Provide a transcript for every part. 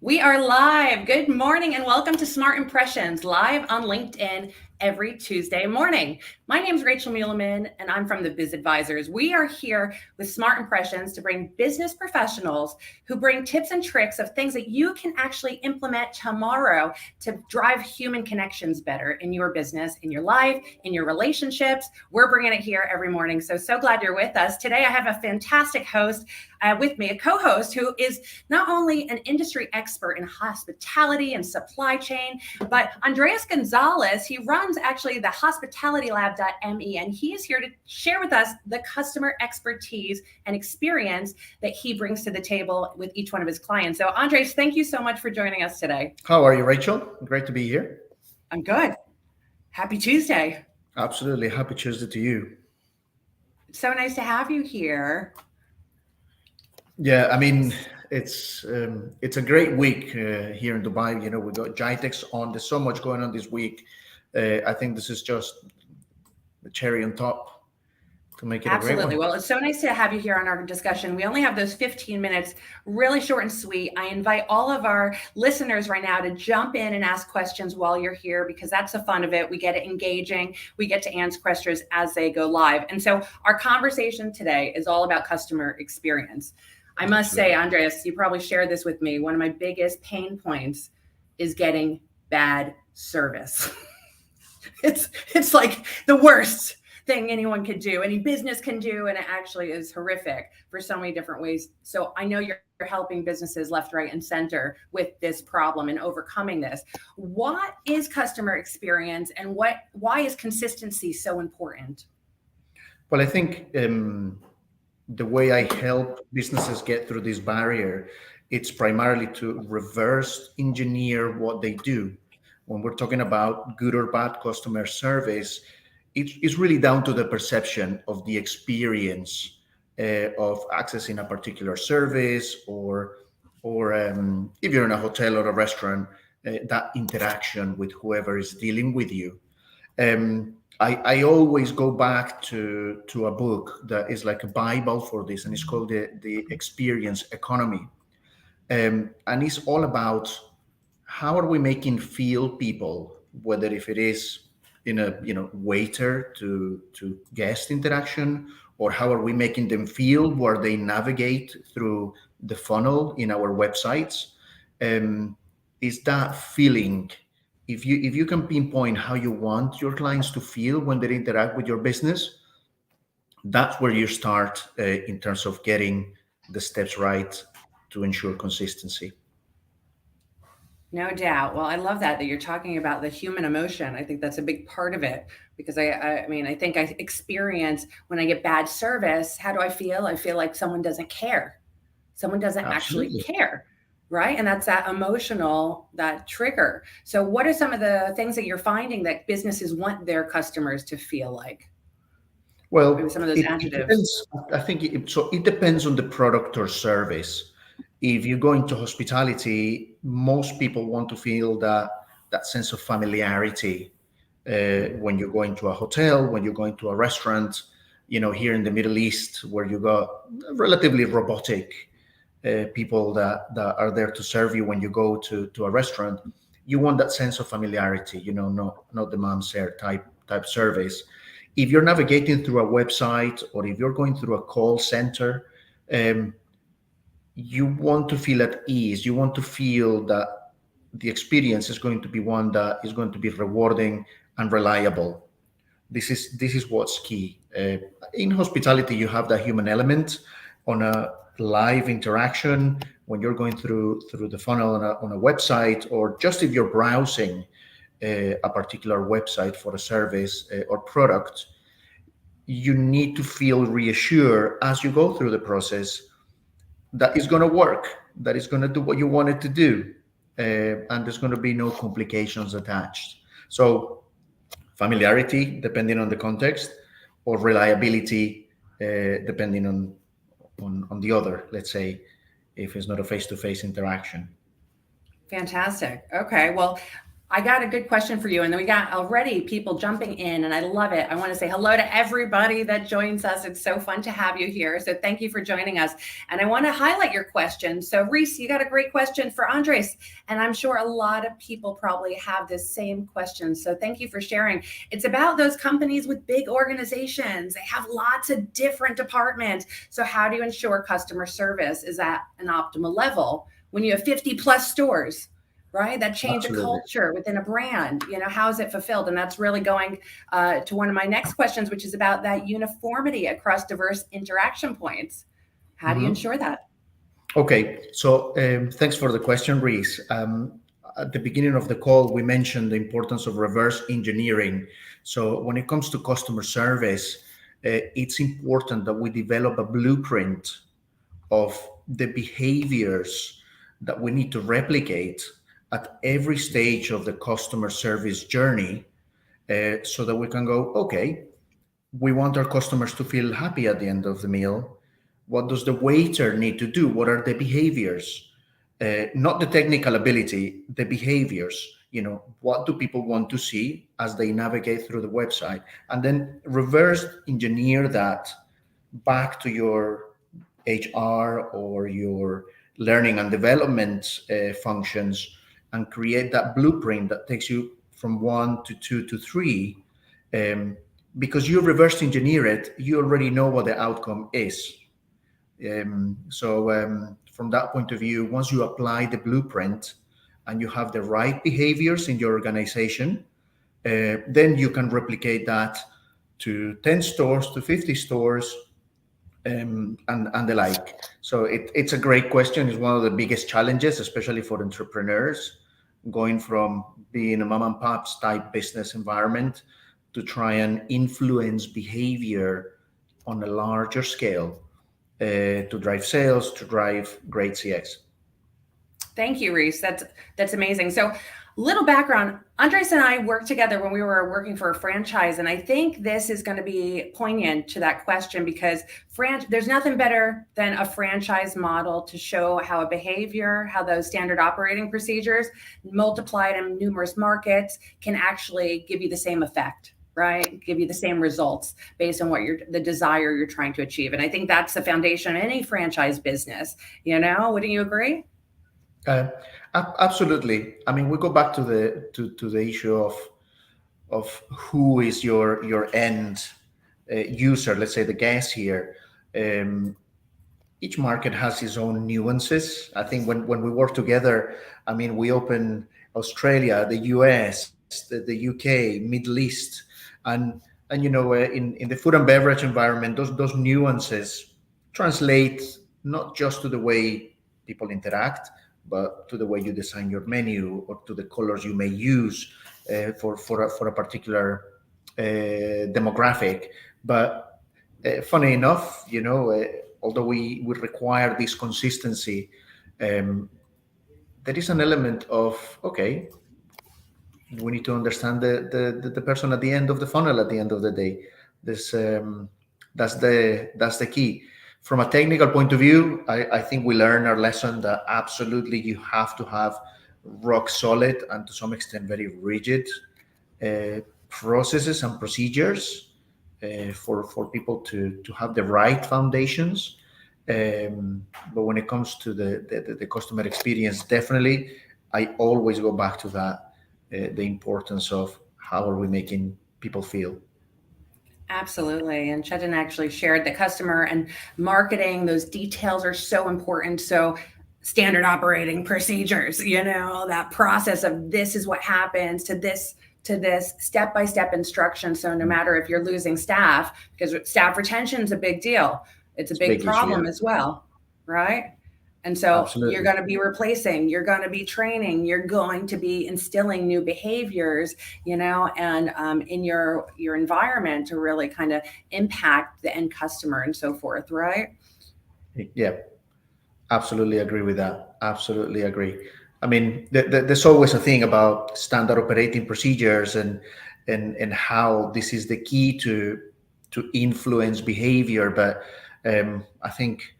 We are live. Good morning and welcome to Smart Impressions, live on LinkedIn every Tuesday morning. My name is Rachel Muleman and I'm from the Bizz Advisors. We are here with Smart Impressions to bring business professionals who bring tips and tricks of things that you can actually implement tomorrow to drive human connections better in your business, in your life, in your relationships. We're bringing it here every morning. So glad you're with us. Today I have a fantastic host with me, a co-host who is not only an industry expert in hospitality and supply chain, but Andreas Gonzalez, he runs actually the hospitalitylab.me, and he is here to share with us the customer expertise and experience that he brings to the table with each one of his clients. So Andres, thank you so much for joining us today. How are you, Rachel? Great to be here. I'm good. Happy Tuesday. Absolutely. Happy Tuesday to you. It's so nice to have you here. Yeah, I mean, it's a great week here in Dubai. You know, we got GITEX on. There's so much going on this week. I think this is just the cherry on top to make it Absolutely. a great one. Well, it's so nice to have you here on our discussion. We only have those 15 minutes, really short and sweet. I invite all of our listeners right now to jump in and ask questions while you're here, because that's the fun of it. We get it engaging. We get to answer questions as they go live. And so our conversation today is all about customer experience. I must say, Andreas, you probably shared this with me. One of my biggest pain points is getting bad service. It's like the worst thing anyone could do, any business can do, and it actually is horrific for so many different ways. So I know you're helping businesses left, right, and center with this problem and overcoming this. What is customer experience, and why is consistency so important? Well, I think the way I help businesses get through this barrier, it's primarily to reverse engineer what they do. When we're talking about good or bad customer service, it's really down to the perception of the experience of accessing a particular service, or if you're in a hotel or a restaurant, that interaction with whoever is dealing with you. I always go back to a book that is like a Bible for this, and it's called the Experience Economy. And it's all about how are we making feel people, whether if it is in a waiter to guest interaction, or how are we making them feel where they navigate through the funnel in our websites. Is that feeling, if you can pinpoint how you want your clients to feel when they interact with your business, that's where you start in terms of getting the steps right to ensure consistency. No doubt. Well, I love that you're talking about the human emotion. I think that's a big part of it, because I mean, I think I experience when I get bad service, how do I feel? I feel like someone doesn't care. Someone doesn't actually Absolutely. care, right? And that's that emotional, that trigger. So what are some of the things that you're finding that businesses want their customers to feel like? Maybe Well, some of those it adjectives. depends. I think it depends on the product or service. If you go into hospitality, most people want to feel that sense of familiarity when you go into a hotel, when you go into a restaurant. You know, here in the Middle East, where you got relatively robotic people that are there to serve you when you go to a restaurant, you want that sense of familiarity. You know, not the mom's hair type service. If you're navigating through a website, or if you're going through a call center, um, you want to feel at ease. You want to feel that the experience is going to be one that is going to be rewarding and reliable. This is what's key. In hospitality, you have that human element on a live interaction when you're going through the funnel on a website, or just if you're browsing a particular website for a service or product. You need to feel reassured as you go through the process that it's going to work, that it's going to do what you want it to do, and there's going to be no complications attached. So familiarity, depending on the context, or reliability, depending on the other. Let's say if it's not a face-to-face interaction. Fantastic. Okay. Well, I got a good question for you. And then we got already people jumping in, and I love it. I want to say hello to everybody that joins us. It's so fun to have you here. So thank you for joining us. And I want to highlight your question. So, Reese, you got a great question for Andres. And I'm sure a lot of people probably have this same question. So thank you for sharing. It's about those companies with big organizations. They have lots of different departments. So, how do you ensure customer service is at an optimal level when you have 50 plus stores? Right, that change a Absolutely. culture within a brand, how is it fulfilled? And that's really going to one of my next questions, which is about that uniformity across diverse interaction points. How do you Mhm. ensure that? Okay, so thanks for the question, Reese. At the beginning of the call, we mentioned the importance of reverse engineering. So when it comes to customer service, it's important that we develop a blueprint of the behaviors that we need to replicate at every stage of the customer service journey, so that we can go, okay, we want our customers to feel happy at the end of the meal. What does the waiter need to do? What are the behaviors? Not the technical ability, the behaviors. What do people want to see as they navigate through the website? And then reverse engineer that back to your HR or your learning and development functions, and create that blueprint that takes you from 1 to 2 to 3. Um, because you reverse engineer it, you already know what the outcome is. So from that point of view, once you apply the blueprint and you have the right behaviors in your organization, then you can replicate that to 10 stores, to 50 stores, and the like. So it's a great question. It's one of the biggest challenges, especially for entrepreneurs, going from being a mom and pop's type business environment to try and influence behavior on a larger scale, to drive sales, to drive great CX. Thank you, Reese. That's amazing. So, little background. Andres and I worked together when we were working for a franchise, and I think this is going to be poignant to that question because there's nothing better than a franchise model to show how a behavior, how those standard operating procedures multiplied in numerous markets can actually give you the same effect. Right, give you the same results based on what the desire you're trying to achieve, and I think that's the foundation of any franchise business. Wouldn't you agree? Uh, Absolutely. I mean, we go back to the issue of who is your end user. Let's say the guest here. Um, each market has its own nuances. I think when we work together, I mean, we open Australia, the US, the UK, Middle East, and in the food and beverage environment, those nuances translate not just to the way people interact, but to the way you design your menu or to the colors you may use for a particular demographic. But funny enough, although we require this consistency, um, there is an element of, okay, we need to understand the person at the end of the funnel at the end of the day. This that's the key. From a technical point of view, I think we learn our lesson that absolutely you have to have rock solid and to some extent very rigid processes and procedures for people to have the right foundations. But when it comes to the customer experience, definitely, I always go back to that, the importance of how are we making people feel. Absolutely. And Chetan actually shared the customer and marketing, those details are so important. So, standard operating procedures, that process of this is what happens to this step by step instruction. So, no matter if you're losing staff, because staff retention is a big deal, it's a It's a big big issue, yeah. problem as well, right? And so you're Absolutely. going to be replacing, you're going to be training, you're going to be instilling new behaviors, and in your environment to really kind of impact the end customer and so forth, right? Yeah, absolutely agree with that. Absolutely agree. I mean, there's always a thing about standard operating procedures and how this is the key to influence behavior. But I think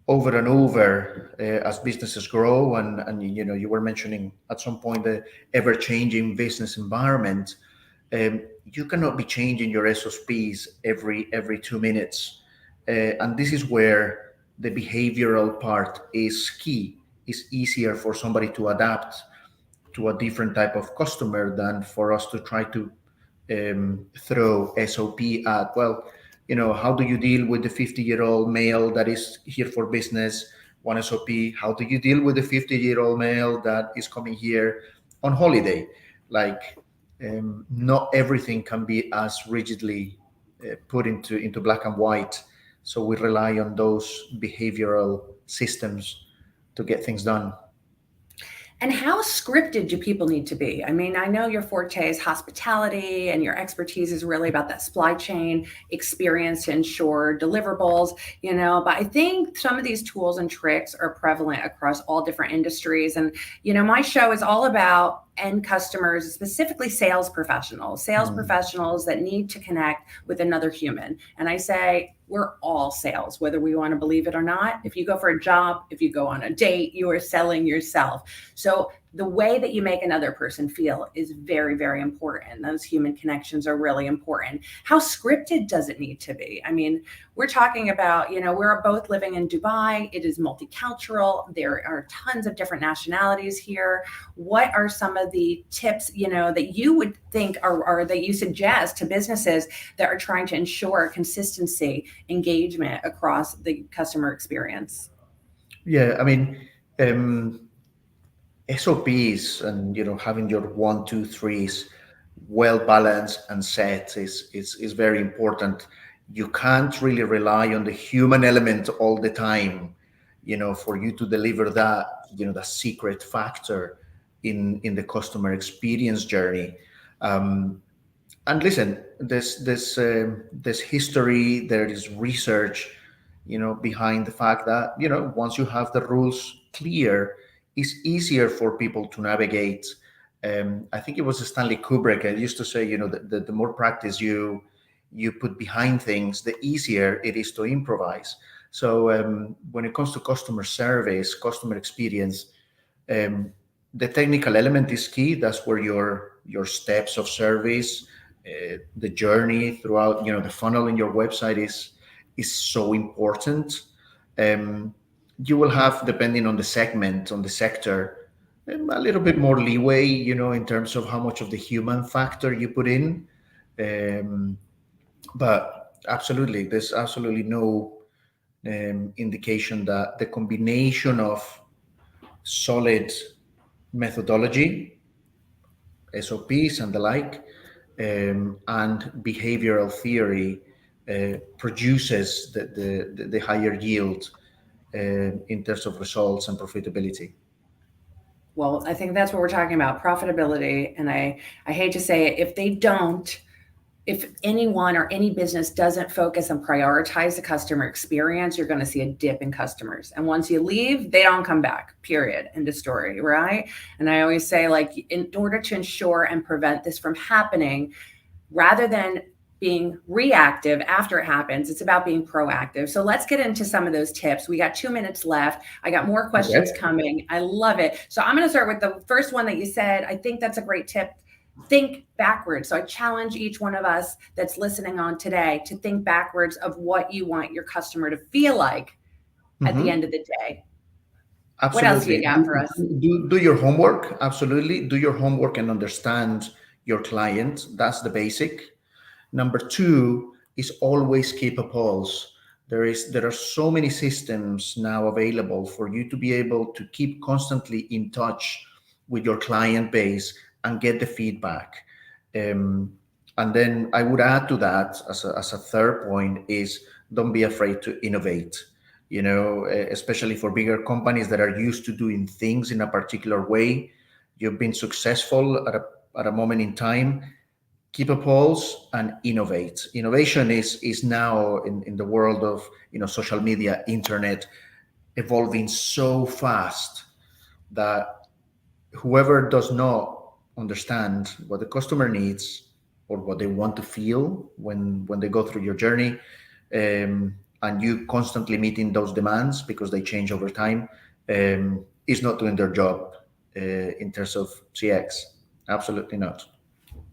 over and over as businesses grow, and you were mentioning at some point the ever-changing business environment. You cannot be changing your SOPs every 2 minutes, and this is where the behavioral part is key. It's easier for somebody to adapt to a different type of customer than for us to try to throw SOP at, well, how do you deal with the 50-year-old male that is here for business? One SOP. How do you deal with the 50-year-old male that is coming here on holiday? Like, not everything can be as rigidly put into black and white. So we rely on those behavioral systems to get things done. And how scripted do people need to be? I mean, I know your forte is hospitality and your expertise is really about that supply chain experience to ensure deliverables, but I think some of these tools and tricks are prevalent across all different industries. And, my show is all about end customers, specifically sales professionals that need to connect with another human. And I say, we're all sales, whether we want to believe it or not. If you go for a job, if you go on a date, you are selling yourself. So the way that you make another person feel is very, very important. Those human connections are really important. How scripted does it need to be? I mean, we're talking about, we're both living in Dubai. It is multicultural. There are tons of different nationalities here. What are some of the tips, that you would think or that you suggest to businesses that are trying to ensure consistency, engagement across the customer experience? Yeah, I mean, SOPs and having your 1, 2, 3s well balanced and set is very important. You can't really rely on the human element all the time, for you to deliver that, the secret factor in the customer experience journey. And listen, there's history, there is research, behind the fact that once you have the rules clear, it's easier for people to navigate. I think it was Stanley Kubrick. I used to say, the more practice you put behind things, the easier it is to improvise. So when it comes to customer service, customer experience, the technical element is key. That's where your steps of service, the journey throughout, the funnel in your website is so important. You will have, depending on the segment, on the sector, a little bit more leeway, in terms of how much of the human factor you put in. But absolutely, there's absolutely no indication that the combination of solid methodology, SOPs and the like, and behavioral theory produces the higher yield in terms of results and profitability. Well, I think that's what we're talking about, profitability. And I hate to say it, if anyone or any business doesn't focus and prioritize the customer experience, you're going to see a dip in customers. And once you leave, they don't come back, period. End of story, right? And I always say, like, in order to ensure and prevent this from happening, rather than being reactive after it happens, it's about being proactive. So let's get into some of those tips. We got 2 minutes left. I got more questions coming. I love it. So I'm going to start with the first one that you said. I think that's a great tip. Think backwards. So I challenge each one of us that's listening on today to think backwards of what you want your customer to feel like at the end of the day. Absolutely. What else do you got for us? Do your homework. Absolutely. Do your homework and understand your client. That's the basic. Number 2 is always keep a pulse. There are so many systems now available for you to be able to keep constantly in touch with your client base and get the feedback. And then I would add to that as a third point is don't be afraid to innovate. Especially for bigger companies that are used to doing things in a particular way. You've been successful at a moment in time. Keep a pulse and innovate. Innovation is now in the world of social media, internet, evolving so fast that whoever does not understand what the customer needs or what they want to feel when they go through your journey, and you constantly meeting those demands because they change over time, is not doing their job in terms of CX. Absolutely not.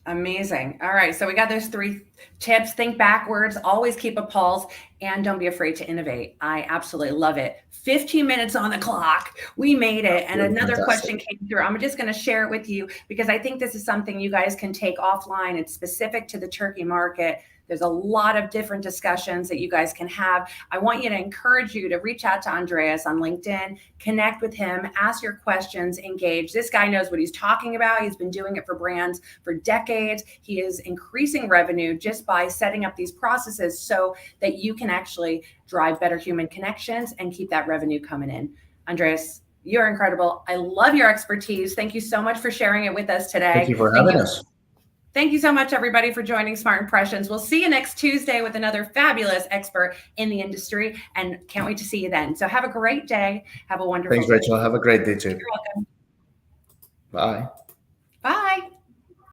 Amazing. All right. So we got those 3 tips. Think backwards, always keep a pulse, and don't be afraid to innovate. I absolutely love it. 15 minutes on the clock. We made it. And another question came through. I'm just going to share it with you because I think this is something you guys can take offline. It's specific to the turkey market. There's a lot of different discussions that you guys can have. I want you to encourage you to reach out to Andreas on LinkedIn, connect with him, ask your questions, engage. This guy knows what he's talking about. He's been doing it for brands for decades. He is increasing revenue just by setting up these processes so that you can actually drive better human connections and keep that revenue coming in. Andreas, you're incredible. I love your expertise. Thank you so much for sharing it with us today. Thank you for having us. Thank you so much, everybody, for joining Smart Impressions. We'll see you next Tuesday with another fabulous expert in the industry, and can't wait to see you then. So have a great day. Have a wonderful day. Thanks, Rachel. Have a great day too. You're welcome. Bye. Bye.